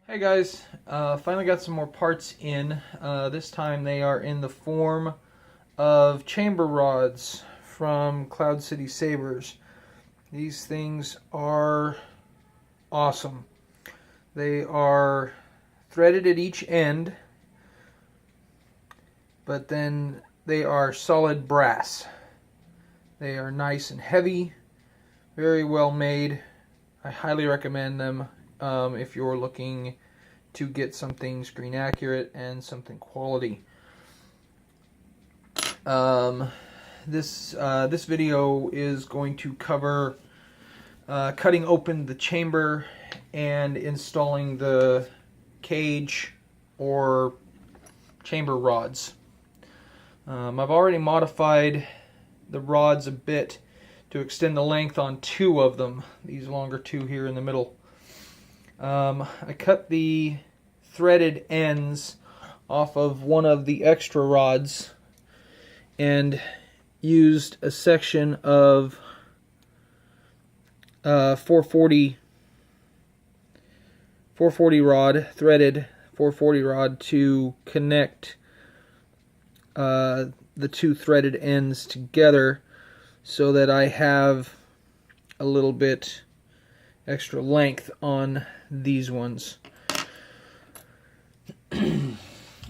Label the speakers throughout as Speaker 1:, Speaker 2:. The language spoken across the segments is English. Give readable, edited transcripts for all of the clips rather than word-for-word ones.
Speaker 1: Hey guys, finally got some more parts in. This time they are in the form of chamber rods from Cloud City Sabers. These things are awesome. They are threaded at each end, but then they are solid brass. They are nice and heavy, very well made. I highly recommend them if you're looking to get something screen accurate and something quality. This video is going to cover cutting open the chamber and installing the cage or chamber rods. I've already modified the rods a bit to extend the length on two of them, these longer two here in the middle. I cut the threaded ends off of one of the extra rods and used a section of 440 rod, threaded 440 rod to connect the two threaded ends together so that I have a little bit extra length on these ones.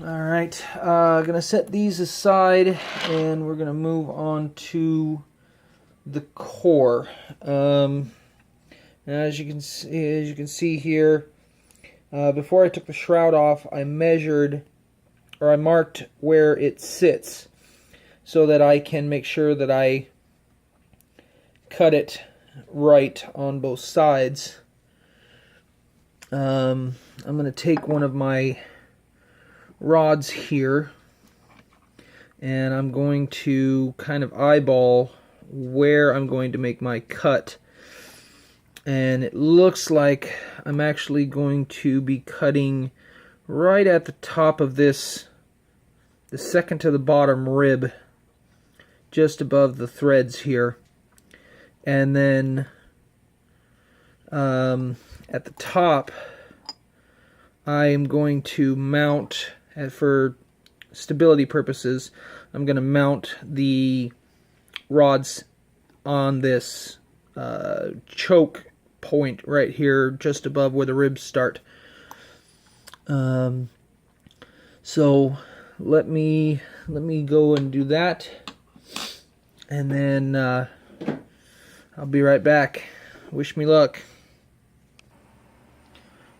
Speaker 1: Alright, gonna set these aside and we're gonna move on to the core. As you can see here, before I took the shroud off, I marked where it sits so that I can make sure that I cut it right on both sides. I'm going to take one of my rods here and I'm going to kind of eyeball where I'm going to make my cut, and it looks like I'm actually going to be cutting right at the top of this, the second to the bottom rib, just above the threads here. And then at the top, I am going to mount, for stability purposes, I'm going to mount the rods on this choke point right here, just above where the ribs start. So let me go and do that, and then I'll be right back. Wish me luck.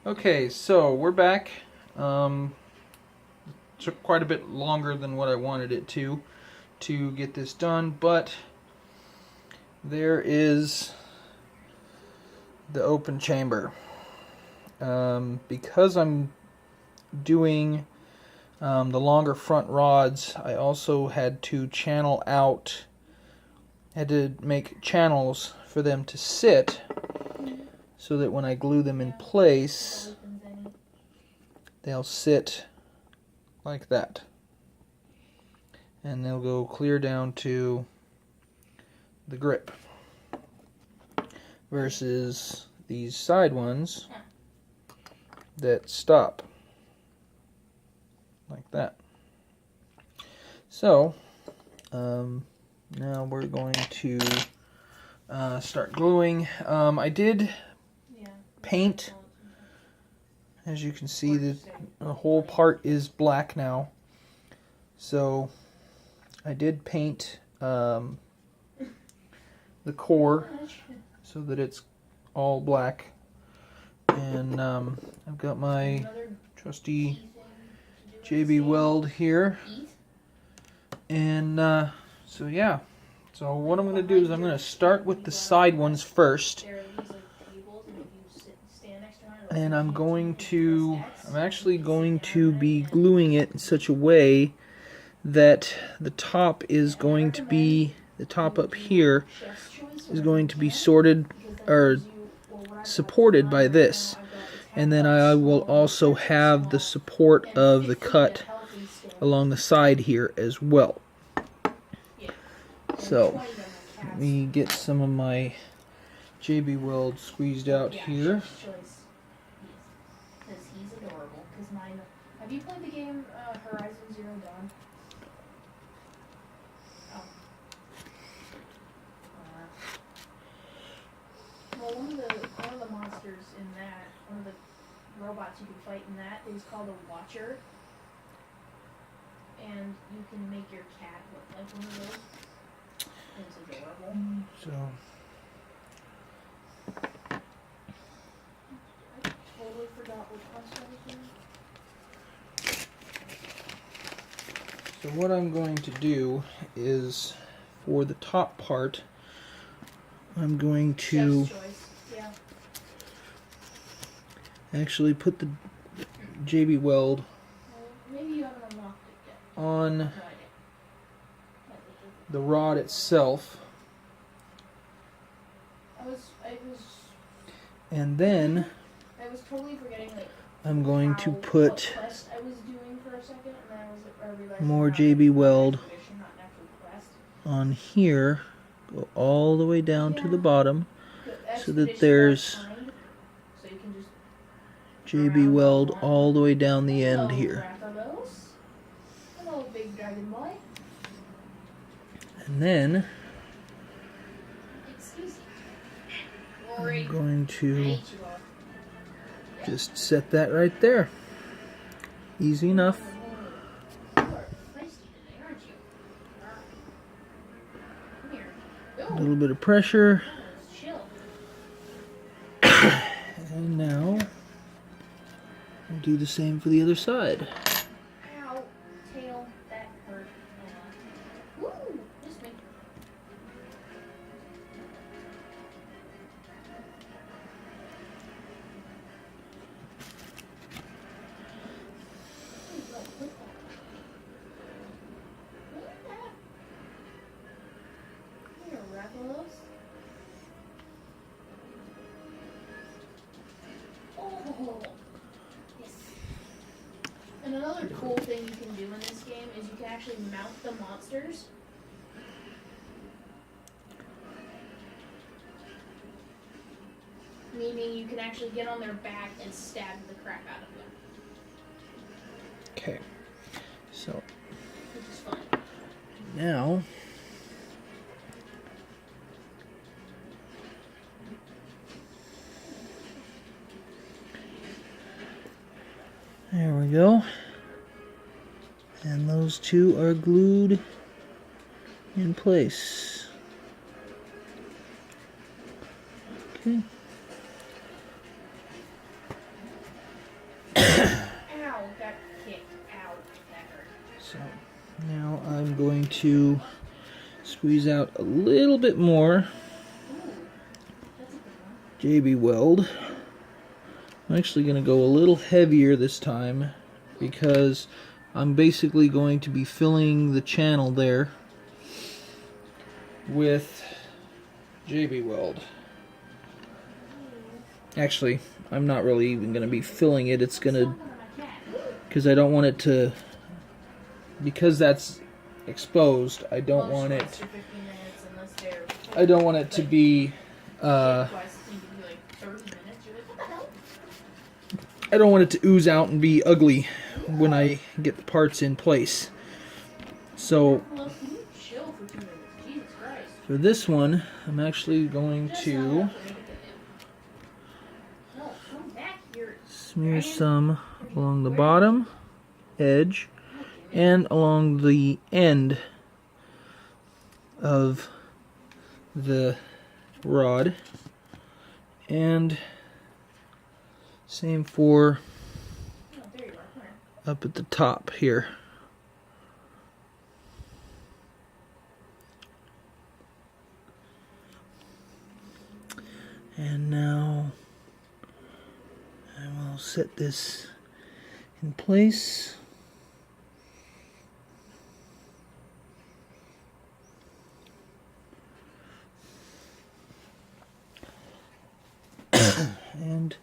Speaker 1: Okay, so we're back. Took quite a bit longer than what I wanted it to get this done, but there is the open chamber. Because I'm doing the longer front rods, I also had to channel out, had to make channels for them to sit so that when I glue them in place, they'll sit like that. And they'll go clear down to the grip. Versus these side ones that stop like that. So now we're going to start gluing. I did paint. As you can see, the whole part is black now. So I did paint the core so that it's all black. And I've got my trusty JB Weld here. And so yeah. So what I'm going to do is I'm going to start with the side ones first. And I'm actually going to be gluing it in such a way that the top is going to be, the top up here is going to be sorted or supported by this. And then I will also have the support of the cut along the side here as well. So let me get some of my JB Weld squeezed out here.
Speaker 2: because mine. Have you played the game Horizon Zero Dawn? Oh. Well, one of the monsters in that, one of the robots you can fight in that is called a Watcher, and you can make your cat look like one of those. And it's adorable.
Speaker 1: So.
Speaker 2: I totally forgot what quest I was doing.
Speaker 1: So what I'm going to do is, for the top part, I'm going to actually put the JB Weld
Speaker 2: maybe you haven't unlocked it yet.
Speaker 1: On the rod itself. And then
Speaker 2: I was totally forgetting, like,
Speaker 1: I'm going to
Speaker 2: what
Speaker 1: put
Speaker 2: quest I was doing for a second, and then I realized
Speaker 1: more JB Weld on here, go all the way down to the bottom, so that there's JB Weld all the way down the end here.
Speaker 2: Hello, big dragon boy.
Speaker 1: And then
Speaker 2: Excuse me.
Speaker 1: I'm going to just set that right there. Easy enough. A little bit of pressure. And now we'll do the same for the other side.
Speaker 2: Ow, tail, that hurt. Woo, missed me. Here, Rathalos. Oh, yes. And another cool thing you can do in this game is you can actually mount the monsters. Meaning you can actually get on their back and stab the crap out of them.
Speaker 1: Okay, so
Speaker 2: Which is fun.
Speaker 1: now there we go. And those two are glued in place. Okay.
Speaker 2: Ow, got kicked. Ow, that hurt.
Speaker 1: So now I'm going to squeeze out a little bit more JB Weld. I'm actually going to go a little heavier this time because I'm basically going to be filling the channel there with JB Weld. Actually, I'm not really even going to be filling it. It's going to, because I don't want it to, because that's exposed, I don't want it to be, I don't want it to ooze out and be ugly when I get the parts in place. So for this one, I'm actually going to smear some along the bottom edge and along the end of the rod, and same for up at the top here. And now I will set this in place. And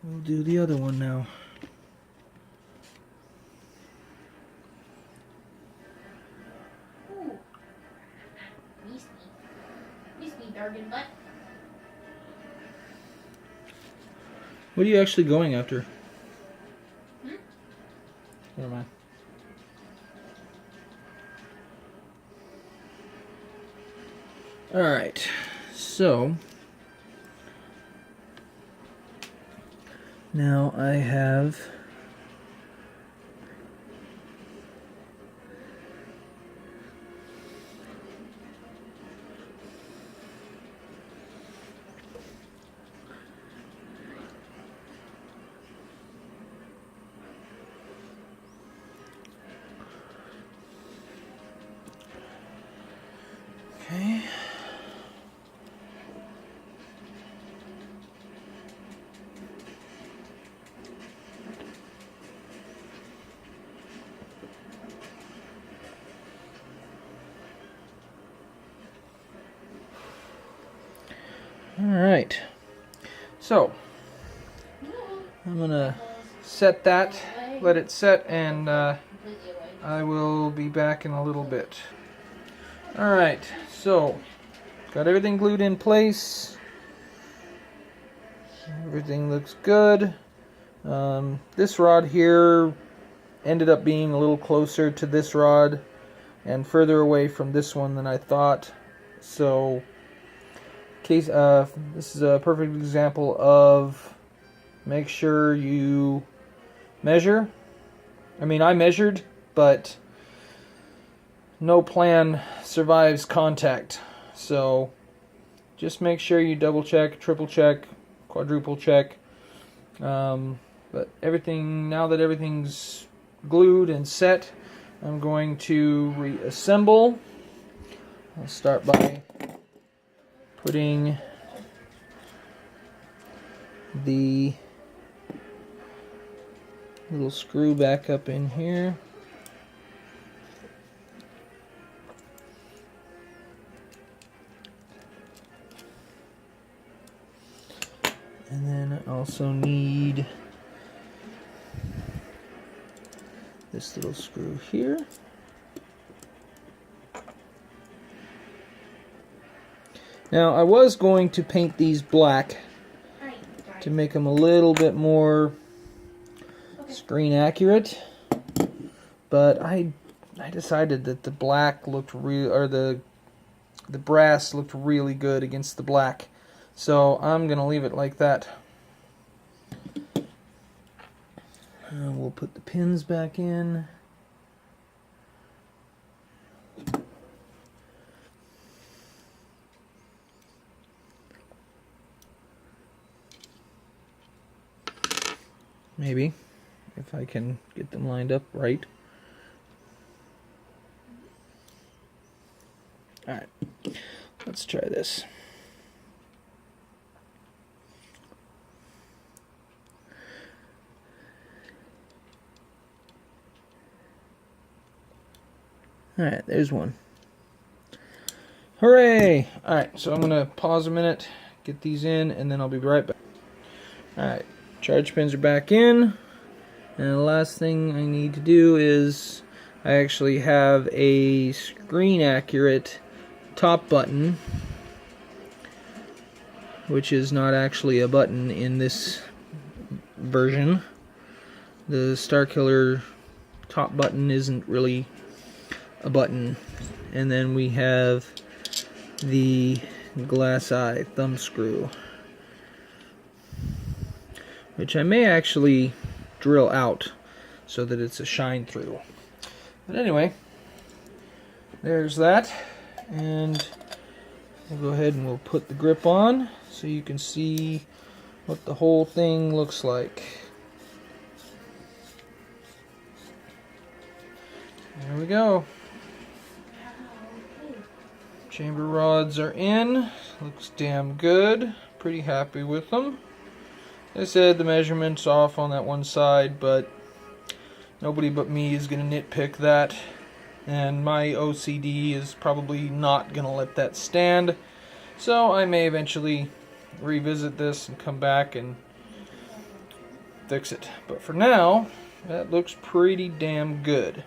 Speaker 1: we'll do the other one now.
Speaker 2: Ooh. Miss me, Dargan butt.
Speaker 1: What are you actually going after? Never mind. Alright, so now I have okay. Alright, so I'm gonna set that, let it set, and I will be back in a little bit. Alright, so got everything glued in place. Everything looks good. This rod here ended up being a little closer to this rod and further away from this one than I thought. So this is a perfect example of make sure you measure. I mean, I measured, but no plan survives contact. So just make sure you double check, triple check, quadruple check. But everything, now that everything's glued and set, I'm going to reassemble. I'll start by putting the little screw back up in here. And then I also need this little screw here. Now, I was going to paint these black to make them a little bit more screen accurate, but I decided that the black looked the brass looked really good against the black, so I'm gonna leave it like that. We'll put the pins back in. Maybe, if I can get them lined up right. Alright, let's try this. Alright, there's one. Hooray! Alright, so I'm going to pause a minute, get these in, and then I'll be right back. Alright, charge pins are back in. And the last thing I need to do is I actually have a screen accurate top button, which is not actually a button in this version. The Starkiller top button isn't really a button. And then we have the glass eye thumb screw, which I may actually drill out so that it's a shine through. But anyway, there's that, and we'll go ahead and we'll put the grip on so you can see what the whole thing looks like. There we go. Chamber rods are in. Looks damn good. Pretty happy with them. As I said, the measurement's off on that one side, but nobody but me is going to nitpick that. And my OCD is probably not going to let that stand. So I may eventually revisit this and come back and fix it. But for now, that looks pretty damn good.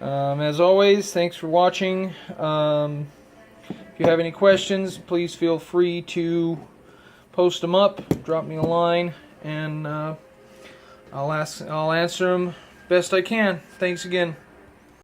Speaker 1: As always, thanks for watching. If you have any questions, please feel free to post them up, drop me a line, and I'll answer them best I can. Thanks again.